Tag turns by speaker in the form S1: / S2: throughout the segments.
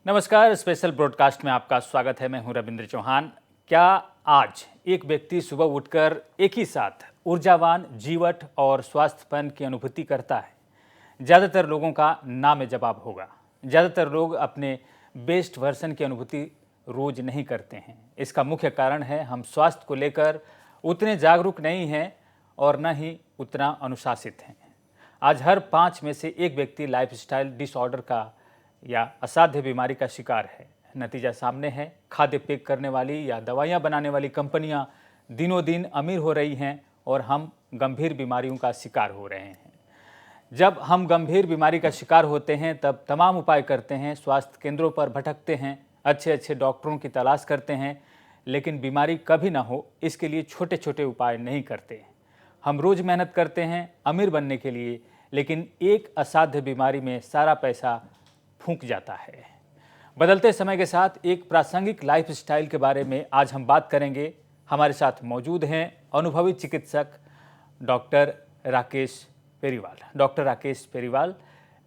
S1: नमस्कार, special broadcast में आपका स्वागत है। मैं हूं रविंद्र चौहान। क्या आज एक व्यक्ति सुबह उठकर एक ही साथ ऊर्जावान, जीवट और स्वास्थ्यपन की अनुभूति करता है? ज़्यादातर लोगों का ना में जवाब होगा। ज़्यादातर लोग अपने बेस्ट वर्जन की अनुभूति रोज नहीं करते हैं। इसका मुख्य कारण है हम स्वास्थ्य को लेकर उतने जागरूक नहीं हैं और न ही उतना अनुशासित हैं। आज हर 5 में से एक व्यक्ति लाइफस्टाइल डिसऑर्डर का या असाध्य बीमारी का शिकार है। नतीजा सामने है, खाद्य पैक करने वाली या दवाइयाँ बनाने वाली कंपनियाँ दिनों दिन अमीर हो रही हैं और हम गंभीर बीमारियों का शिकार हो रहे हैं। जब हम गंभीर बीमारी का शिकार होते हैं तब तमाम उपाय करते हैं, स्वास्थ्य केंद्रों पर भटकते हैं, अच्छे अच्छे डॉक्टरों की तलाश करते हैं, लेकिन बीमारी कभी ना हो इसके लिए छोटे छोटे उपाय नहीं करते। हम रोज़ मेहनत करते हैं अमीर बनने के लिए, लेकिन एक असाध्य बीमारी में सारा पैसा फूंक जाता है। बदलते समय के साथ एक प्रासंगिक लाइफस्टाइल के बारे में आज हम बात करेंगे। हमारे साथ मौजूद हैं अनुभवी चिकित्सक doctor Rakesh Periwal. Doctor Rakesh Periwal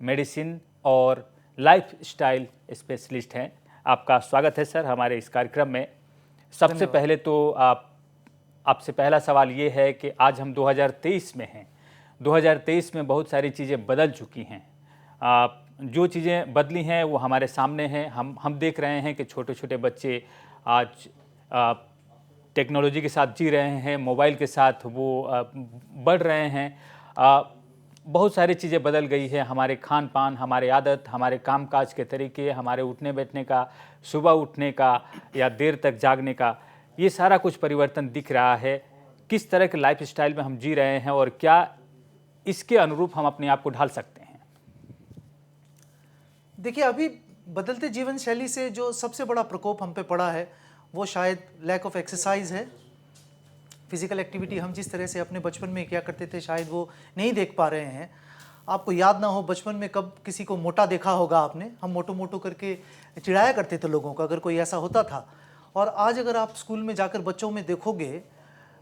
S1: medicine और लाइफस्टाइल स्पेशलिस्ट हैं। आपका स्वागत है सर हमारे इस कार्यक्रम में। सबसे पहले तो आपसे पहला सवाल ये है कि आज हम 2023 में हैं। 2023 में बहुत सारी चीज़ें बदल चुकी हैं। जो चीज़ें बदली हैं वो हमारे सामने हैं। हम देख रहे हैं कि छोटे छोटे बच्चे आज टेक्नोलॉजी के साथ जी रहे हैं, मोबाइल के साथ वो बढ़ रहे हैं। बहुत सारी चीज़ें बदल गई है। हमारे खान पान, हमारे आदत, हमारे कामकाज के तरीके, हमारे उठने बैठने का, सुबह उठने का या देर तक जागने का, ये सारा कुछ परिवर्तन दिख रहा है। किस तरह के लाइफस्टाइल में हम जी रहे हैं और क्या इसके अनुरूप हम अपने आप को ढाल सकते हैं?
S2: देखिए, अभी बदलते जीवन शैली से जो सबसे बड़ा प्रकोप हम पे पड़ा है वो शायद लैक ऑफ एक्सरसाइज है। फिजिकल एक्टिविटी हम जिस तरह से अपने बचपन में किया करते थे शायद वो नहीं देख पा रहे हैं। आपको याद ना हो बचपन में कब किसी को मोटा देखा होगा आपने। हम मोटो मोटो करके चिढ़ाया करते थे लोगों को अगर कोई ऐसा होता था। और आज अगर आप स्कूल में जाकर बच्चों में देखोगे,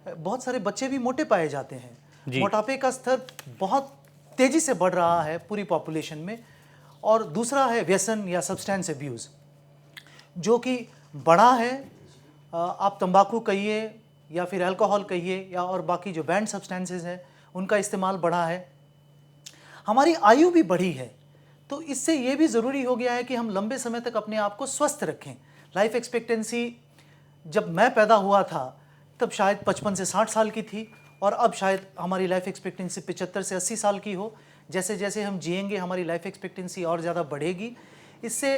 S2: बहुत सारे बच्चे भी मोटे पाए जाते हैं। मोटापे का स्तर बहुत तेज़ी से बढ़ रहा है पूरी पॉपुलेशन में। और दूसरा है व्यसन या सब्सटेंस अब्यूज़, जो कि बड़ा है। आप तंबाकू कहिए या फिर अल्कोहल कहिए या और बाकी जो बैंड सब्सटेंसेस हैं उनका इस्तेमाल बढ़ा है। हमारी आयु भी बढ़ी है, तो इससे ये भी ज़रूरी हो गया है कि हम लंबे समय तक अपने आप को स्वस्थ रखें। लाइफ एक्सपेक्टेंसी जब मैं पैदा हुआ था तब शायद 55 से 60 साल की थी और अब शायद हमारी लाइफ एक्सपेक्टेंसी 75 से 80 साल की हो। जैसे जैसे हम जिएंगे हमारी लाइफ एक्सपेक्टेंसी और ज़्यादा बढ़ेगी। इससे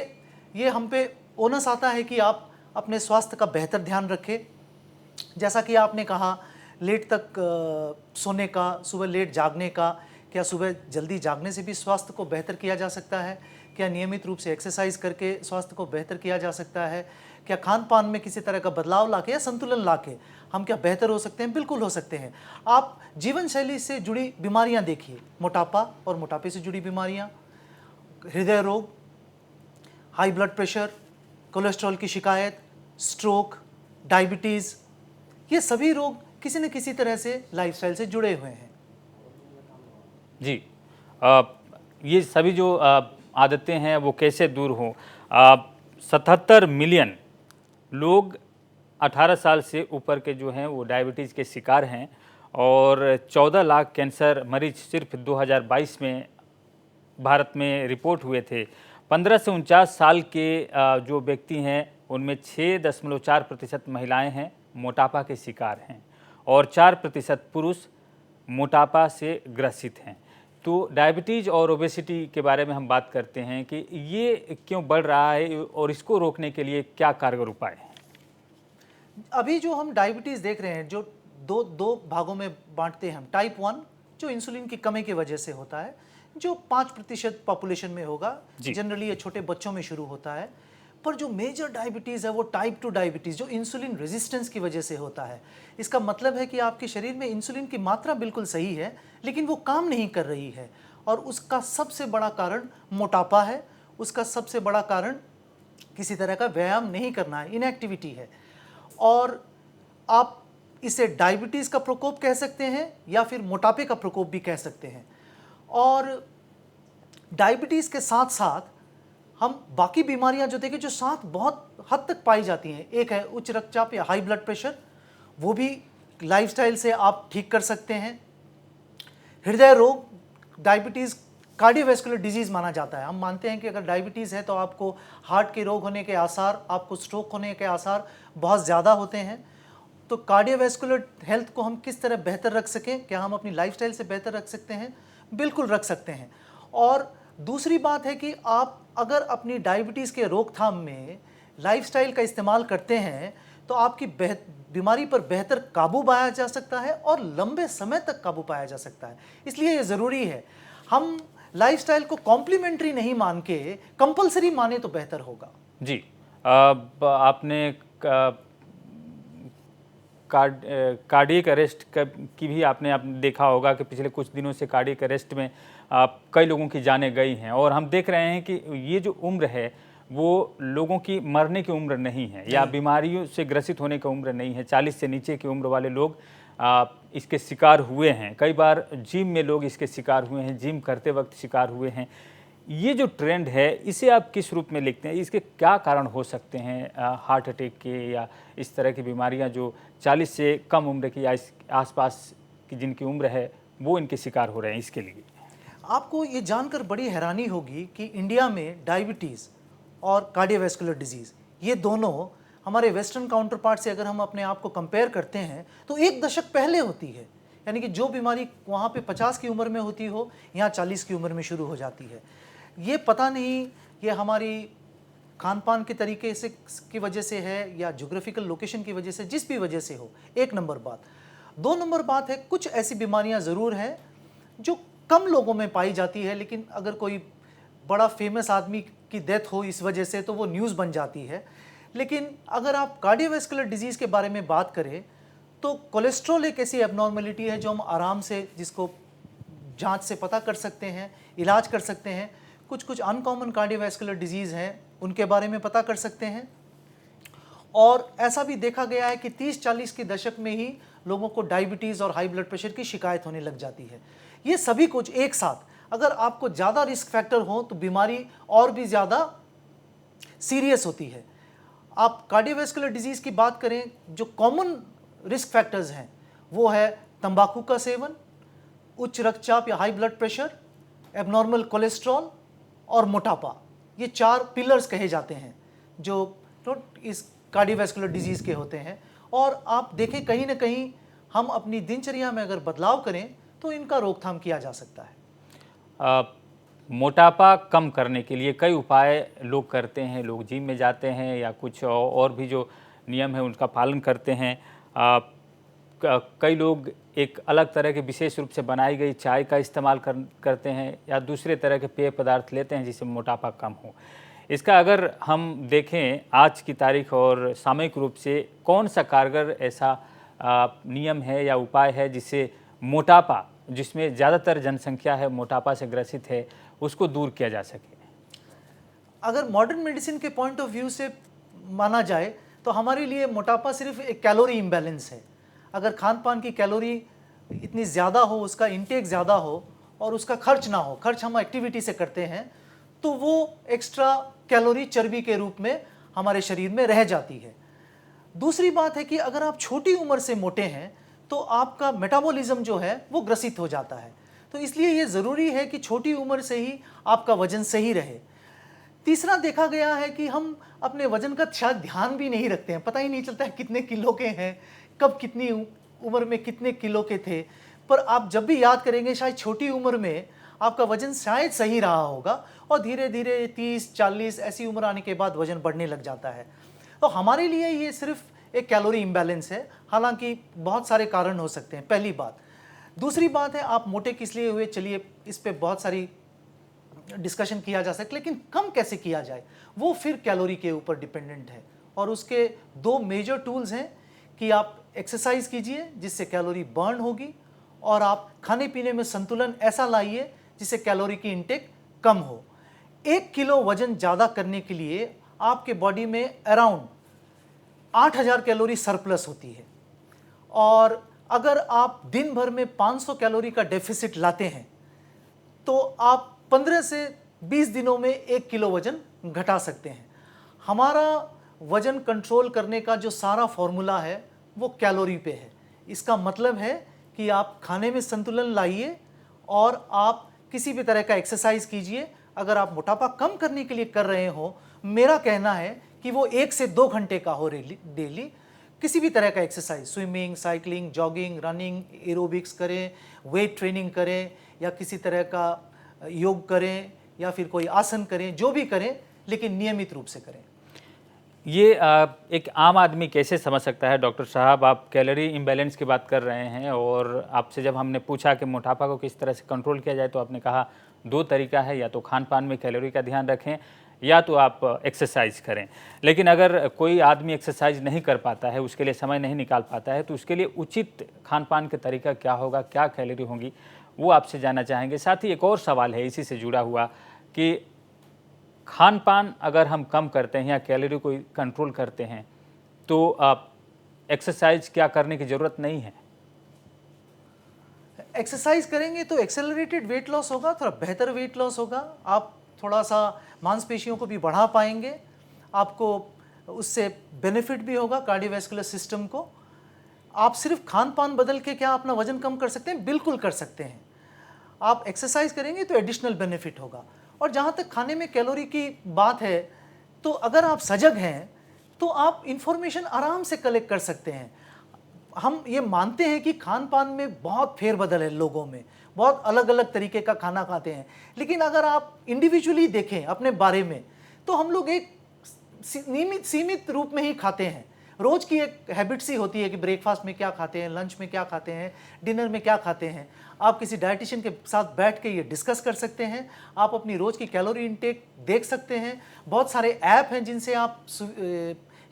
S2: ये हम पे ओनस आता है कि आप अपने स्वास्थ्य का बेहतर ध्यान रखें। जैसा कि आपने कहा, लेट तक सोने का, सुबह लेट जागने का, क्या सुबह जल्दी जागने से भी स्वास्थ्य को बेहतर किया जा सकता है? क्या नियमित रूप से एक्सरसाइज करके स्वास्थ्य को बेहतर किया जा सकता है? क्या खान पान में किसी तरह का बदलाव लाके या संतुलन लाके हम क्या बेहतर हो सकते हैं? बिल्कुल हो सकते हैं। आप जीवन शैली से जुड़ी बीमारियां देखिए, मोटापा और मोटापे से जुड़ी बीमारियां, हृदय रोग, हाई ब्लड प्रेशर, कोलेस्ट्रॉल की शिकायत, स्ट्रोक, डायबिटीज़, ये सभी रोग किसी न किसी तरह से लाइफस्टाइल से जुड़े हुए हैं।
S1: जी, ये सभी जो आदतें हैं वो कैसे दूर हों? 77 मिलियन लोग 18 साल से ऊपर के जो हैं वो डायबिटीज़ के शिकार हैं और 14 लाख कैंसर मरीज सिर्फ 2022 में भारत में रिपोर्ट हुए थे। 15 से 49 साल के जो व्यक्ति हैं उनमें 6.4% महिलाएं हैं मोटापा के शिकार हैं और 4% पुरुष मोटापा से ग्रसित हैं। तो डायबिटीज़ और ओबेसिटी के बारे में हम बात करते हैं कि ये क्यों बढ़ रहा है और इसको रोकने के लिए क्या कारगर उपाय हैं?
S2: अभी जो हम डायबिटीज़ देख रहे हैं, जो दो भागों में बांटते हैं हम। टाइप 1 जो इंसुलिन की कमी की वजह से होता है, जो 5% पॉपुलेशन में होगा। जनरली ये छोटे बच्चों में शुरू होता है। पर जो मेजर डायबिटीज़ है वो टाइप 2 डायबिटीज़, जो इंसुलिन रेजिस्टेंस की वजह से होता है। इसका मतलब है कि आपके शरीर में इंसुलिन की मात्रा बिल्कुल सही है लेकिन वो काम नहीं कर रही है। और उसका सबसे बड़ा कारण मोटापा है। उसका सबसे बड़ा कारण किसी तरह का व्यायाम नहीं करना है, इनएक्टिविटी है। और आप इसे डायबिटीज़ का प्रकोप कह सकते हैं या फिर मोटापे का प्रकोप भी कह सकते हैं। और डायबिटीज़ के साथ साथ हम बाकी बीमारियां जो देखें जो साथ बहुत हद तक पाई जाती हैं, एक है उच्च रक्तचाप या हाई ब्लड प्रेशर, वो भी लाइफस्टाइल से आप ठीक कर सकते हैं। हृदय रोग, डायबिटीज़ कार्डियोवैस्कुलर डिजीज़ माना जाता है। हम मानते हैं कि अगर डायबिटीज़ है तो आपको हार्ट के रोग होने के आसार, आपको स्ट्रोक होने के आसार बहुत ज़्यादा होते हैं। तो कार्डियोवैस्कुलर हेल्थ को हम किस तरह बेहतर रख सकें, क्या हम अपनी लाइफस्टाइल से बेहतर रख सकते हैं? बिल्कुल रख सकते हैं। और दूसरी बात है कि आप अगर अपनी डायबिटीज़ के रोकथाम में लाइफस्टाइल का इस्तेमाल करते हैं तो आपकी बीमारी पर बेहतर काबू पाया जा सकता है और लंबे समय तक काबू पाया जा सकता है। इसलिए ये ज़रूरी है हम लाइफस्टाइल को कॉम्प्लीमेंट्री नहीं मान के कंपलसरी माने तो बेहतर होगा।
S1: जी, अब आपने कार्डियक अरेस्ट की भी आपने देखा होगा कि पिछले कुछ दिनों से कार्डियक अरेस्ट में कई लोगों की जानें गई हैं, और हम देख रहे हैं कि ये जो उम्र है वो लोगों की मरने की उम्र नहीं है या बीमारियों से ग्रसित होने की उम्र नहीं है। 40 से नीचे की उम्र वाले लोग इसके शिकार हुए हैं। कई बार जिम में लोग इसके शिकार हुए हैं, जिम करते वक्त शिकार हुए हैं। ये जो ट्रेंड है इसे आप किस रूप में लिखते हैं? इसके क्या कारण हो सकते हैं, हार्ट अटैक के या इस तरह की बीमारियां जो 40 से कम उम्र की या इस आसपास की जिनकी उम्र है वो इनके शिकार हो रहे हैं? इसके लिए
S2: आपको ये जानकर बड़ी हैरानी होगी कि इंडिया में डायबिटीज़ और कार्डियोवैस्कुलर डिजीज़ ये दोनों हमारे वेस्टर्न काउंटर पार्ट से अगर हम अपने आप को कंपेयर करते हैं तो एक दशक पहले होती है। यानी कि जो बीमारी वहाँ पे 50 की उम्र में होती हो, यहाँ 40 की उम्र में शुरू हो जाती है। ये पता नहीं ये हमारी खान पान के तरीके से की वजह से है या ज्योग्राफिकल लोकेशन की वजह से, जिस भी वजह से हो। एक नंबर बात। 2 नंबर बात है, कुछ ऐसी बीमारियां ज़रूर हैं जो कम लोगों में पाई जाती है, लेकिन अगर कोई बड़ा फेमस आदमी की डेथ हो इस वजह से तो वो न्यूज़ बन जाती है। लेकिन अगर आप कार्डियोवैस्कुलर डिजीज़ के बारे में बात करें तो कोलेस्ट्रॉल एक ऐसी एबनॉर्मलिटी है जो हम आराम से जिसको जांच से पता कर सकते हैं, इलाज कर सकते हैं। कुछ अनकॉमन कार्डियोवैस्कुलर डिजीज़ हैं उनके बारे में पता कर सकते हैं। और ऐसा भी देखा गया है कि 30-40 के दशक में ही लोगों को डायबिटीज़ और हाई ब्लड प्रेशर की शिकायत होने लग जाती है। ये सभी कुछ एक साथ, अगर आपको ज़्यादा रिस्क फैक्टर हो तो बीमारी और भी ज़्यादा सीरियस होती है। आप कार्डियोवैस्कुलर डिजीज़ की बात करें, जो कॉमन रिस्क फैक्टर्स हैं वो है तंबाकू का सेवन, उच्च रक्तचाप या high blood pressure, abnormal cholesterol और मोटापा। ये 4 पिलर्स कहे जाते हैं जो इस कार्डियोवैस्कुलर डिजीज़ के होते हैं। और आप देखें कहीं ना कहीं हम अपनी दिनचर्या में अगर बदलाव करें तो इनका रोकथाम किया जा सकता है।
S1: मोटापा कम करने के लिए कई उपाय लोग करते हैं, लोग जिम में जाते हैं या कुछ और भी जो नियम है उनका पालन करते हैं। कई लोग एक अलग तरह के विशेष रूप से बनाई गई चाय का इस्तेमाल करते हैं या दूसरे तरह के पेय पदार्थ लेते हैं जिससे मोटापा कम हो। इसका अगर हम देखें आज की तारीख और सामयिक रूप से कौन सा कारगर ऐसा नियम है या उपाय है जिससे मोटापा, जिसमें ज़्यादातर जनसंख्या है मोटापा से ग्रसित है, उसको दूर किया जा सके?
S2: अगर मॉडर्न मेडिसिन के पॉइंट ऑफ व्यू से माना जाए तो हमारे लिए मोटापा सिर्फ एक कैलोरी इम्बैलेंस है। अगर खान पान की कैलोरी इतनी ज़्यादा हो, उसका इंटेक ज़्यादा हो और उसका खर्च ना हो, खर्च हम एक्टिविटी से करते हैं, तो वो एक्स्ट्रा कैलोरी चर्बी के रूप में हमारे शरीर में रह जाती है। दूसरी बात है कि अगर आप छोटी उम्र से मोटे हैं तो आपका मेटाबॉलिज्म जो है वो ग्रसित हो जाता है। तो इसलिए ये ज़रूरी है कि छोटी उम्र से ही आपका वजन सही रहे। तीसरा देखा गया है कि हम अपने वजन का शायद ध्यान भी नहीं रखते हैं, पता ही नहीं चलता है कितने किलो के हैं, कब कितनी उम्र में कितने किलो के थे। पर आप जब भी याद करेंगे शायद छोटी उम्र में आपका वजन शायद सही रहा होगा और धीरे धीरे 30-40 ऐसी उम्र आने के बाद वजन बढ़ने लग जाता है। तो हमारे लिए ये सिर्फ एक कैलोरी इम्बैलेंस है, हालांकि बहुत सारे कारण हो सकते हैं, पहली बात। दूसरी बात है आप मोटे किस लिए हुए, चलिए इस पे बहुत सारी डिस्कशन किया जा सकता है, लेकिन कम कैसे किया जाए वो फिर कैलोरी के ऊपर डिपेंडेंट है। और उसके 2 मेजर टूल्स हैं कि आप एक्सरसाइज कीजिए जिससे कैलोरी बर्न होगी, और आप खाने पीने में संतुलन ऐसा लाइए जिससे कैलोरी की इंटेक कम हो। 1 किलो वजन ज़्यादा करने के लिए आपके बॉडी में अराउंड 8000 कैलोरी सरप्लस होती है, और अगर आप दिन भर में 500 कैलोरी का डेफिसिट लाते हैं तो आप 15 से 20 दिनों में 1 किलो वजन घटा सकते हैं। हमारा वज़न कंट्रोल करने का जो सारा फॉर्मूला है वो कैलोरी पे है। इसका मतलब है कि आप खाने में संतुलन लाइए और आप किसी भी तरह का एक्सरसाइज कीजिए। अगर आप मोटापा कम करने के लिए कर रहे हो, मेरा कहना है कि वो 1 से 2 घंटे का हो डेली। किसी भी तरह का exercise, swimming, cycling, jogging, running, aerobics करें, वेट ट्रेनिंग करें या किसी तरह का योग करें या फिर कोई आसन करें, जो भी करें लेकिन नियमित रूप से करें।
S1: ये एक आम आदमी कैसे समझ सकता है? डॉक्टर साहब, आप कैलोरी इम्बैलेंस की बात कर रहे हैं और आपसे जब हमने पूछा कि मोटापा को किस तरह से कंट्रोल किया जाए तो आपने कहा 2 तरीका है, या तो खान पान में कैलोरी का ध्यान रखें या तो आप एक्सरसाइज करें। लेकिन अगर कोई आदमी एक्सरसाइज नहीं कर पाता है, उसके लिए समय नहीं निकाल पाता है, तो उसके लिए उचित खान पान का तरीका क्या होगा, क्या कैलोरी होगी, वो आपसे जानना चाहेंगे। साथ ही एक और सवाल है इसी से जुड़ा हुआ कि खान पान अगर हम कम करते हैं या कैलोरी को कंट्रोल करते हैं तो आप एक्सरसाइज क्या करने की ज़रूरत नहीं है?
S2: एक्सरसाइज करेंगे तो एक्सेलरेटेड वेट लॉस होगा, थोड़ा बेहतर वेट लॉस होगा। आप थोड़ा सा मांसपेशियों को भी बढ़ा पाएंगे, आपको उससे बेनिफिट भी होगा कार्डियोवैस्कुलर सिस्टम को। आप सिर्फ खान पान बदल के क्या अपना वजन कम कर सकते हैं? बिल्कुल कर सकते हैं। आप एक्सरसाइज करेंगे तो एडिशनल बेनिफिट होगा। और जहाँ तक खाने में कैलोरी की बात है, तो अगर आप सजग हैं तो आप इंफॉर्मेशन आराम से कलेक्ट कर सकते हैं। हम ये मानते हैं कि खान पान में बहुत फेरबदल है, लोगों में बहुत अलग अलग तरीके का खाना खाते हैं, लेकिन अगर आप इंडिविजुअली देखें अपने बारे में तो हम लोग एक नियमित सीमित रूप में ही खाते हैं। रोज़ की एक हैबिट सी होती है कि ब्रेकफास्ट में क्या खाते हैं, लंच में क्या खाते हैं, डिनर में क्या खाते हैं। आप किसी डाइटिशियन के साथ बैठ के ये डिस्कस कर सकते हैं। आप अपनी रोज़ की कैलोरी इनटेक देख सकते हैं। बहुत सारे ऐप हैं जिनसे आप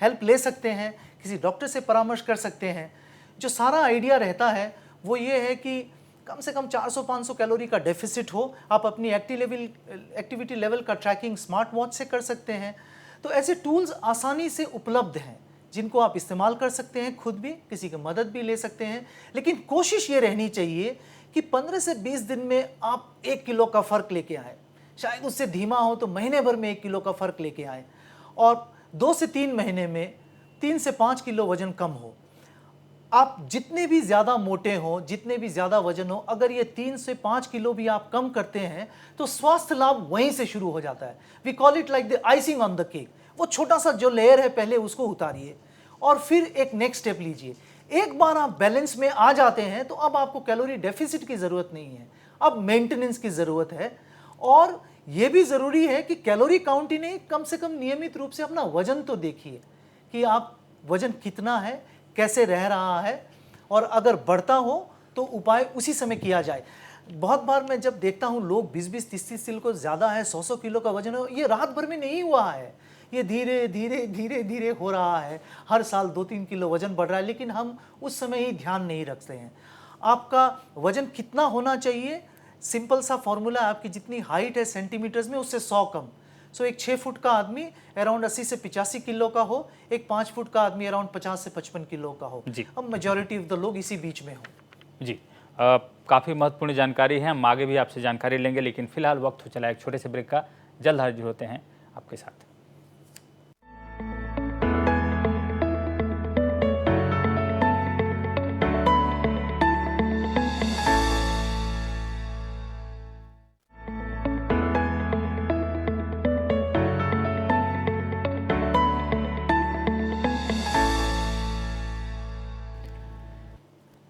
S2: हेल्प ले सकते हैं, किसी डॉक्टर से परामर्श कर सकते हैं। जो सारा आइडिया रहता है वो ये है कि कम से कम 400-500 कैलोरी का डेफिसिट हो। आप अपनी एक्टिविटी लेवल का ट्रैकिंग स्मार्ट वॉच से कर सकते हैं। तो ऐसे टूल्स आसानी से उपलब्ध हैं जिनको आप इस्तेमाल कर सकते हैं, खुद भी किसी की मदद भी ले सकते हैं। लेकिन कोशिश ये रहनी चाहिए कि 15 से 20 दिन में आप 1 किलो का फ़र्क लेके आए। शायद उससे धीमा हो तो महीने भर में 1 किलो का फ़र्क लेके आए और 2 से 3 महीने में 3 से 5 किलो वज़न कम हो। आप जितने भी ज़्यादा मोटे हों, जितने भी ज़्यादा वजन हो, अगर ये 3 से 5 किलो भी आप कम करते हैं तो स्वास्थ्य लाभ वहीं से शुरू हो जाता है। We call it like the icing on the cake. वो छोटा सा जो लेयर है पहले उसको उतारिए और फिर एक नेक्स्ट स्टेप लीजिए। एक बार आप बैलेंस में आ जाते हैं तो अब आपको कैलोरी डेफिसिट की ज़रूरत नहीं है, अब मेंटेनेंस की ज़रूरत है। और ये भी ज़रूरी है कि कैलोरी काउंट ही नहीं, कम से कम नियमित रूप से अपना वजन तो देखिए कि आप वजन कितना है, कैसे रह रहा है, और अगर बढ़ता हो तो उपाय उसी समय किया जाए। बहुत बार मैं जब देखता हूँ लोग 20-20, 30-30 किलो ज़्यादा है, 100-100 किलो का वजन है, ये रात भर में नहीं हुआ है, ये धीरे धीरे धीरे धीरे हो रहा है। हर साल 2-3 किलो वजन बढ़ रहा है, लेकिन हम उस समय ही ध्यान नहीं रखते हैं। आपका वजन कितना होना चाहिए? सिंपल सा फॉर्मूला है, आपकी जितनी हाइट है सेंटीमीटर्स में उससे 100 कम। सो एक 6 फुट का आदमी अराउंड 80 से 85 किलो का हो, एक 5 फुट का आदमी अराउंड 50 से 55 किलो का हो। अब मेजॉरिटी ऑफ द लोग इसी बीच में हो।
S1: जी, काफ़ी महत्वपूर्ण जानकारी है। हम आगे भी आपसे जानकारी लेंगे, लेकिन फिलहाल वक्त हो चला एक छोटे से ब्रेक का। जल्द हाजिर होते हैं आपके साथ।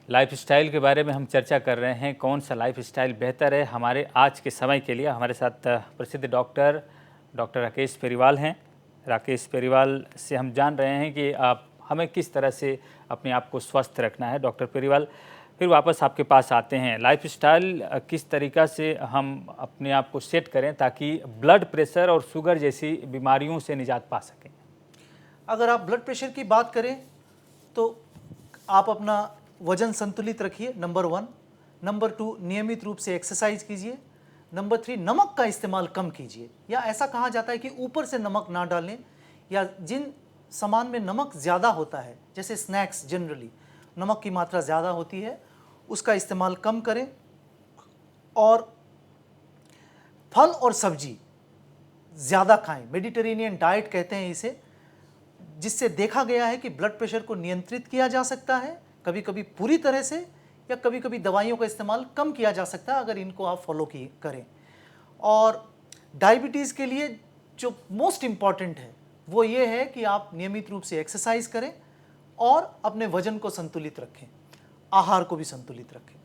S1: लाइफस्टाइल के बारे में हम चर्चा कर रहे हैं, कौन सा लाइफस्टाइल बेहतर है हमारे आज के समय के लिए। हमारे साथ प्रसिद्ध डॉक्टर राकेश पेरीवाल हैं। राकेश पेरीवाल से हम जान रहे हैं कि आप हमें किस तरह से अपने आप को स्वस्थ रखना है। डॉक्टर पेरीवाल, फिर वापस आपके पास आते हैं। लाइफस्टाइल किस तरीक़ा से हम अपने आप को सेट करें ताकि ब्लड प्रेशर और शुगर जैसी बीमारियों से निजात पा सकें?
S2: अगर आप ब्लड प्रेशर की बात करें तो आप अपना वजन संतुलित रखिए, नंबर 1। नंबर 2, नियमित रूप से एक्सरसाइज कीजिए। नंबर 3, नमक का इस्तेमाल कम कीजिए, या ऐसा कहा जाता है कि ऊपर से नमक ना डालें, या जिन सामान में नमक ज़्यादा होता है जैसे स्नैक्स, जनरली नमक की मात्रा ज़्यादा होती है, उसका इस्तेमाल कम करें। और फल और सब्जी ज़्यादा खाएं, मेडिटेरेनियन डाइट कहते हैं इसे, जिससे देखा गया है कि ब्लड प्रेशर को नियंत्रित किया जा सकता है, कभी कभी पूरी तरह से या कभी कभी दवाइयों का इस्तेमाल कम किया जा सकता है अगर इनको आप फॉलो करें। और डायबिटीज़ के लिए जो मोस्ट इम्पॉर्टेंट है वो ये है कि आप नियमित रूप से एक्सरसाइज करें और अपने वजन को संतुलित रखें, आहार को भी संतुलित रखें।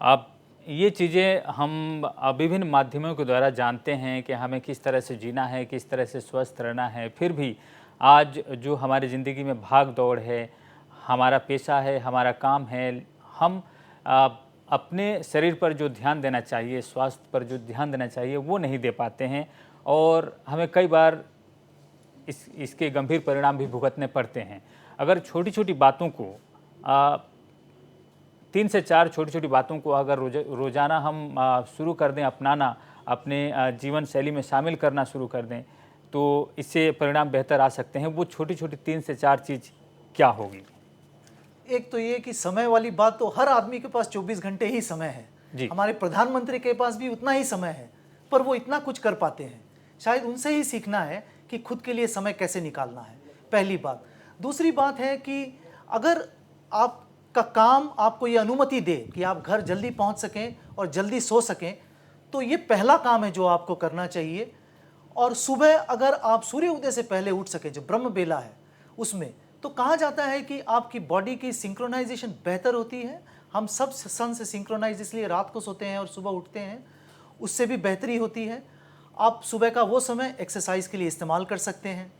S1: आप ये चीज़ें हम विभिन्न माध्यमों के द्वारा जानते हैं कि हमें किस तरह से जीना है, किस तरह से स्वस्थ रहना है, फिर भी आज जो हमारी ज़िंदगी में भाग दौड़ है, हमारा पेशा है, हमारा काम है, हम अपने शरीर पर जो ध्यान देना चाहिए, स्वास्थ्य पर जो ध्यान देना चाहिए वो नहीं दे पाते हैं और हमें कई बार इसके गंभीर परिणाम भी भुगतने पड़ते हैं। अगर छोटी छोटी बातों को 3 से 4 छोटी छोटी बातों को अगर रोज़ाना हम शुरू कर दें अपनाना, अपने जीवन शैली में शामिल करना शुरू कर दें तो इससे परिणाम बेहतर आ सकते हैं। वो छोटी छोटी 3 से 4 चीज़ क्या होगी?
S2: एक तो ये कि समय वाली बात, तो हर आदमी के पास 24 घंटे ही समय है। हमारे प्रधानमंत्री के पास भी उतना ही समय है, पर वो इतना कुछ कर पाते हैं। शायद उनसे ही सीखना है कि खुद के लिए समय कैसे निकालना है, पहली बात। दूसरी बात है कि अगर आपका काम आपको ये अनुमति दे कि आप घर जल्दी पहुंच सकें और जल्दी सो सकें, तो ये पहला काम है जो आपको करना चाहिए। और सुबह अगर आप सूर्य उदय से पहले उठ सकें, जो ब्रह्म बेला है उसमें, तो कहा जाता है कि आपकी बॉडी की सिंक्रोनाइजेशन बेहतर होती है। हम सब सन से सिंक्रोनाइज इसलिए रात को सोते हैं और सुबह उठते हैं, उससे भी बेहतरी होती है। आप सुबह का वो समय एक्सरसाइज के लिए इस्तेमाल कर सकते हैं।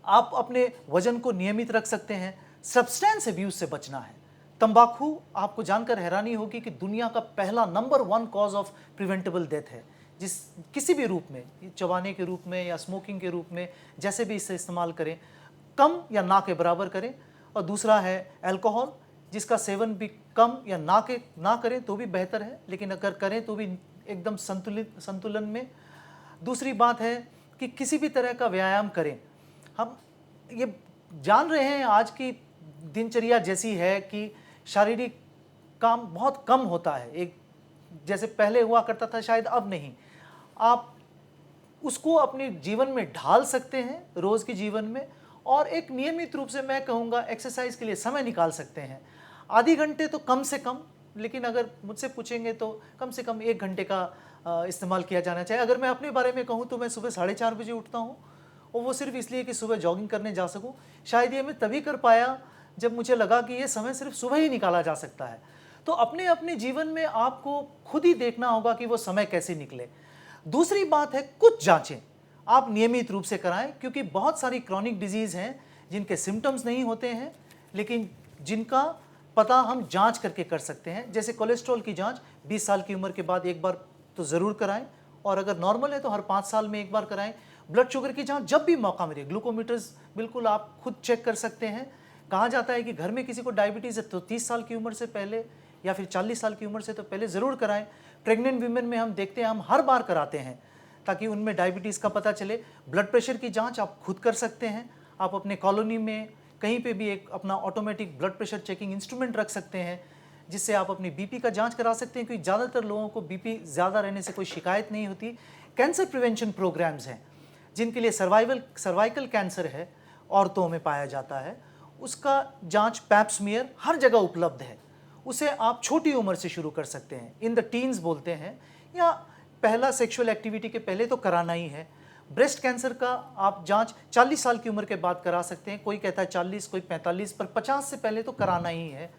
S2: आप अपने वजन को नियमित रख सकते हैं। सब्सटेंस अब्यूज से बचना है। तंबाकू, आपको जानकर हैरानी होगी कि दुनिया का पहला number 1 cause of preventable death है। जिस किसी भी रूप में, चबाने के रूप में या स्मोकिंग के रूप में, जैसे भी इससे इस्तेमाल करें, कम या ना के बराबर करें। और दूसरा है अल्कोहल, जिसका सेवन भी कम या ना करें तो भी बेहतर है, लेकिन अगर करें तो भी एकदम संतुलन में। दूसरी बात है कि किसी भी तरह का व्यायाम करें। हम ये जान रहे हैं आज की दिनचर्या जैसी है कि शारीरिक काम बहुत कम होता है, एक जैसे पहले हुआ करता था शायद अब नहीं। आप उसको अपने जीवन में ढाल सकते हैं, रोज़ के जीवन में, और एक नियमित रूप से मैं कहूँगा एक्सरसाइज के लिए समय निकाल सकते हैं। आधी घंटे तो कम से कम, लेकिन अगर मुझसे पूछेंगे तो कम से कम 1 घंटे का इस्तेमाल किया जाना चाहिए। अगर मैं अपने बारे में कहूँ तो मैं सुबह 4:30 बजे उठता हूँ, और वो सिर्फ इसलिए कि सुबह जॉगिंग करने जा सकूं। शायद ये मैं तभी कर पाया जब मुझे लगा कि ये समय सिर्फ सुबह ही निकाला जा सकता है। तो अपने अपने जीवन में आपको खुद ही देखना होगा कि वो समय कैसे निकले। दूसरी बात है, कुछ जांचें आप नियमित रूप से कराएं, क्योंकि बहुत सारी क्रॉनिक डिजीज़ हैं जिनके सिम्टम्स नहीं होते हैं, लेकिन जिनका पता हम जांच करके कर सकते हैं। जैसे कोलेस्ट्रॉल की जांच 20 साल की उम्र के बाद एक बार तो ज़रूर कराएं, और अगर नॉर्मल है तो हर 5 साल में एक बार कराएं। ब्लड शुगर की जांच जब भी मौका मिले, ग्लूकोमीटर्स बिल्कुल आप खुद चेक कर सकते हैं। कहा जाता है कि घर में किसी को डायबिटीज़ है तो 30 साल की उम्र से पहले या फिर 40 साल की उम्र से तो पहले ज़रूर कराएं। प्रेग्नेंट वीमेन में हम देखते हैं, हम हर बार कराते हैं ताकि उनमें डायबिटीज़ का पता चले। ब्लड प्रेशर की जांच आप खुद कर सकते हैं। आप अपने कॉलोनी में कहीं पे भी एक अपना automatic blood pressure checking instrument रख सकते हैं, जिससे आप अपनी बीपी का जांच करा सकते हैं, क्योंकि ज़्यादातर लोगों को बीपी ज़्यादा रहने से कोई शिकायत नहीं होती। कैंसर प्रिवेंशन प्रोग्राम्स हैं जिनके लिए सर्वाइकल कैंसर है, औरतों में पाया जाता है, उसका जांच पैप स्मीयर हर जगह उपलब्ध है। उसे आप छोटी उम्र से शुरू कर सकते हैं, इन द टीन्स बोलते हैं, या पहला सेक्सुअल एक्टिविटी के पहले तो कराना ही है। ब्रेस्ट कैंसर का आप जांच 40 साल की उम्र के बाद करा सकते हैं, कोई कहता है 40, कोई 45, पर 50 से पहले तो कराना ही है।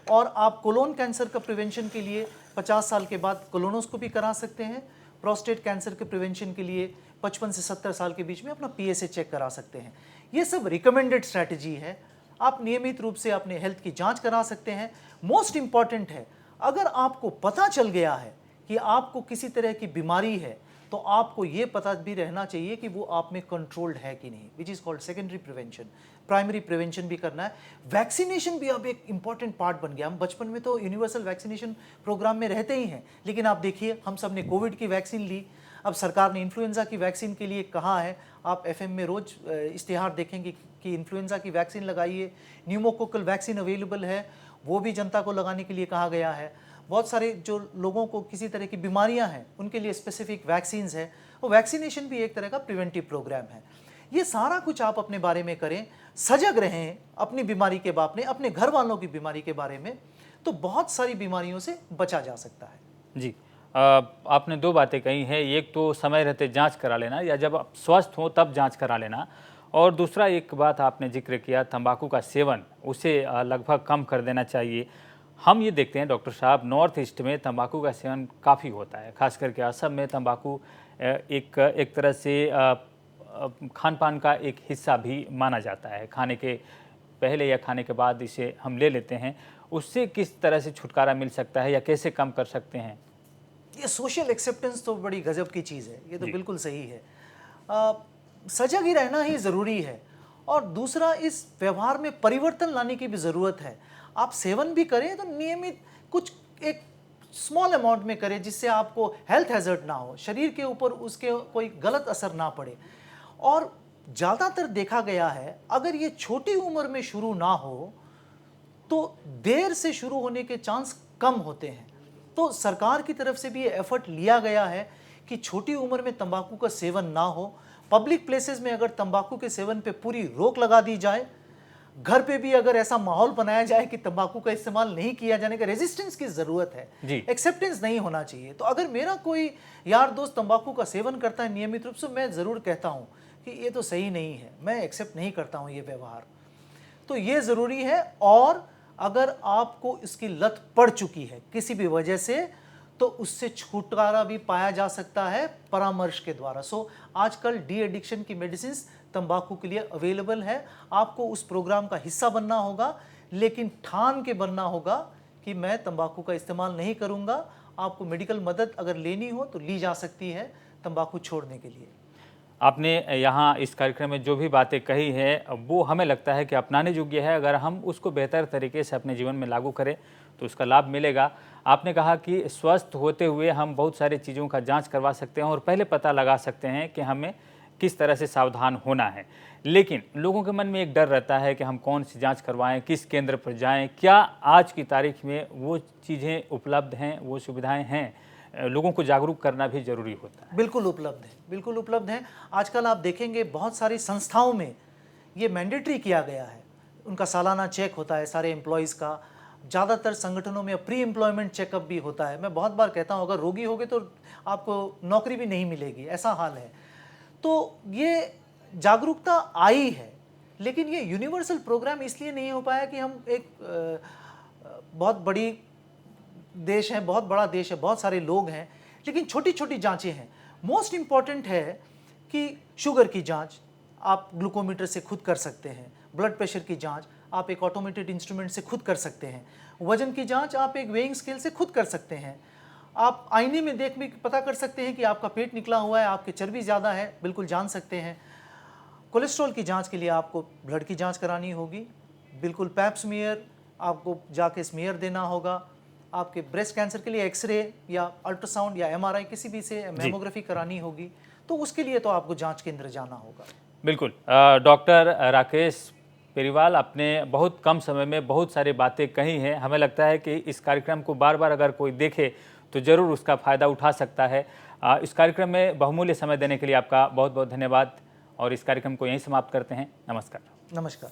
S2: और आप कोलोन कैंसर का प्रिवेंशन के लिए 50 साल के बाद कोलोनोस्कोपी करा सकते हैं। प्रोस्टेट कैंसर के प्रिवेंशन के लिए 55 से 70 साल के बीच में अपना PSA चेक करा सकते हैं। ये सब रिकमेंडेड स्ट्रैटेजी है। आप नियमित रूप से अपने हेल्थ की जांच करा सकते हैं। मोस्ट इम्पॉर्टेंट है, अगर आपको पता चल गया है कि आपको किसी तरह की बीमारी है, तो आपको ये पता भी रहना चाहिए कि वो आप में कंट्रोल्ड है कि नहीं, which is called secondary prevention. Primary prevention भी करना है। वैक्सीनेशन भी अब एक इंपॉर्टेंट पार्ट बन गया। हम बचपन में तो यूनिवर्सल वैक्सीनेशन प्रोग्राम में रहते ही हैं, लेकिन आप देखिए हम सब ने कोविड की वैक्सीन ली, अब सरकार ने इन्फ्लुएंजा की वैक्सीन के लिए कहा है। आप FM में रोज़ इश्तिहार देखेंगे कि इन्फ्लुएंजा की वैक्सीन लगाइए। न्यूमोकोकल वैक्सीन अवेलेबल है, वो भी जनता को लगाने के लिए कहा गया है। बहुत सारे जो लोगों को किसी तरह की बीमारियां हैं उनके लिए स्पेसिफिक वैक्सीन्स है। वो वैक्सीनेशन भी एक तरह का प्रिवेंटिव प्रोग्राम है। ये सारा कुछ आप अपने बारे में करें, सजग रहें अपनी बीमारी के बारे में, अपने घर वालों की बीमारी के बारे में, तो बहुत सारी बीमारियों से बचा जा सकता है।
S1: जी, आपने दो बातें कही हैं, एक तो समय रहते जांच करा लेना या जब आप स्वस्थ हो तब जांच करा लेना, और दूसरा एक बात आपने जिक्र किया तंबाकू का सेवन, उसे लगभग कम कर देना चाहिए। हम ये देखते हैं डॉक्टर साहब, नॉर्थ ईस्ट में तंबाकू का सेवन काफ़ी होता है, खास करके असम में तंबाकू एक तरह से खान पान का एक हिस्सा भी माना जाता है। खाने के पहले या खाने के बाद इसे हम ले लेते हैं। उससे किस तरह से छुटकारा मिल सकता है या कैसे कम कर सकते हैं?
S2: ये सोशल एक्सेप्टेंस तो बड़ी गजब की चीज़ है, ये तो
S1: जी।
S2: बिल्कुल सही है। सजग ही रहना ही ज़रूरी है, और दूसरा इस व्यवहार में परिवर्तन लाने की भी ज़रूरत है। आप सेवन भी करें तो नियमित कुछ एक स्मॉल अमाउंट में करें, जिससे आपको हेल्थ हैजर्ड ना हो, शरीर के ऊपर उसके कोई गलत असर ना पड़े। और ज़्यादातर देखा गया है, अगर ये छोटी उम्र में शुरू ना हो तो देर से शुरू होने के चांस कम होते हैं। तो सरकार की तरफ से भी ये एफर्ट लिया गया है कि छोटी उम्र में तंबाकू का सेवन ना हो। पब्लिक प्लेसेस में अगर तंबाकू के सेवन पे पूरी रोक लगा दी जाए, घर पे भी अगर ऐसा माहौल बनाया जाए कि तंबाकू का इस्तेमाल नहीं किया जाने का, रेजिस्टेंस की ज़रूरत है,
S1: जी।
S2: एक्सेप्टेंस नहीं होना चाहिए। तो अगर मेरा कोई यार दोस्त तंबाकू का सेवन करता है नियमित रूप से, मैं ज़रूर कहता हूँ कि ये तो सही नहीं है, मैं एक्सेप्ट नहीं करता हूँ ये व्यवहार। तो ये ज़रूरी है। और अगर आपको इसकी लत पड़ चुकी है किसी भी वजह से, तो उससे छुटकारा भी पाया जा सकता है परामर्श के द्वारा। सो आजकल डी एडिक्शन की मेडिसिन तंबाकू के लिए अवेलेबल है। आपको उस प्रोग्राम का हिस्सा बनना होगा, लेकिन ठान के बनना होगा कि मैं तंबाकू का इस्तेमाल नहीं करूँगा। आपको मेडिकल मदद अगर लेनी हो तो ली जा सकती है तंबाकू छोड़ने के लिए।
S1: आपने यहाँ इस कार्यक्रम में जो भी बातें कही हैं वो हमें लगता है कि अपनाने योग्य है। अगर हम उसको बेहतर तरीके से अपने जीवन में लागू करें तो उसका लाभ मिलेगा। आपने कहा कि स्वस्थ होते हुए हम बहुत सारी चीज़ों का जांच करवा सकते हैं और पहले पता लगा सकते हैं कि हमें किस तरह से सावधान होना है। लेकिन लोगों के मन में एक डर रहता है कि हम कौन सी जांच करवाएं, किस केंद्र पर जाएं। क्या आज की तारीख में वो चीज़ें उपलब्ध हैं, वो सुविधाएँ हैं? लोगों को जागरूक करना भी जरूरी होता है।
S2: बिल्कुल उपलब्ध है, बिल्कुल उपलब्ध है। आजकल आप देखेंगे बहुत सारी संस्थाओं में ये मैंडेटरी किया गया है, उनका सालाना चेक होता है सारे एम्प्लॉयज़ का। ज़्यादातर संगठनों में प्री एम्प्लॉयमेंट चेकअप भी होता है। मैं बहुत बार कहता हूँ, अगर रोगी होगे तो आपको नौकरी भी नहीं मिलेगी, ऐसा हाल है। तो ये जागरूकता आई है, लेकिन ये यूनिवर्सल प्रोग्राम इसलिए नहीं हो पाया कि हम एक बहुत बड़ी देश है, बहुत बड़ा देश है, बहुत सारे लोग हैं, लेकिन छोटी छोटी जांचें हैं। मोस्ट इम्पॉर्टेंट है कि शुगर की जांच आप ग्लूकोमीटर से खुद कर सकते हैं, ब्लड प्रेशर की जांच आप एक ऑटोमेटेड इंस्ट्रूमेंट से खुद कर सकते हैं, वजन की जांच आप एक वेइंग स्केल से खुद कर सकते हैं, आप आईने में देख भी पता कर सकते हैं कि आपका पेट निकला हुआ है, आपकी चर्बी ज़्यादा है, बिल्कुल जान सकते हैं। कोलेस्ट्रॉल की जांच के लिए आपको ब्लड की जांच करानी होगी, बिल्कुल पैप स्मीयर आपको जाके स्मीयर देना होगा। आपके ब्रेस्ट कैंसर के लिए एक्सरे या अल्ट्रासाउंड या एमआरआई किसी भी से मेमोग्राफी करानी होगी, तो उसके लिए तो आपको जांच केंद्र जाना होगा।
S1: बिल्कुल। डॉक्टर राकेश पेरीवाल, आपने बहुत कम समय में बहुत सारी बातें कही हैं। हमें लगता है कि इस कार्यक्रम को बार बार अगर कोई देखे तो ज़रूर उसका फ़ायदा उठा सकता है। इस कार्यक्रम में बहुमूल्य समय देने के लिए आपका बहुत बहुत धन्यवाद, और इस कार्यक्रम को यहीं समाप्त करते हैं। नमस्कार।
S2: नमस्कार।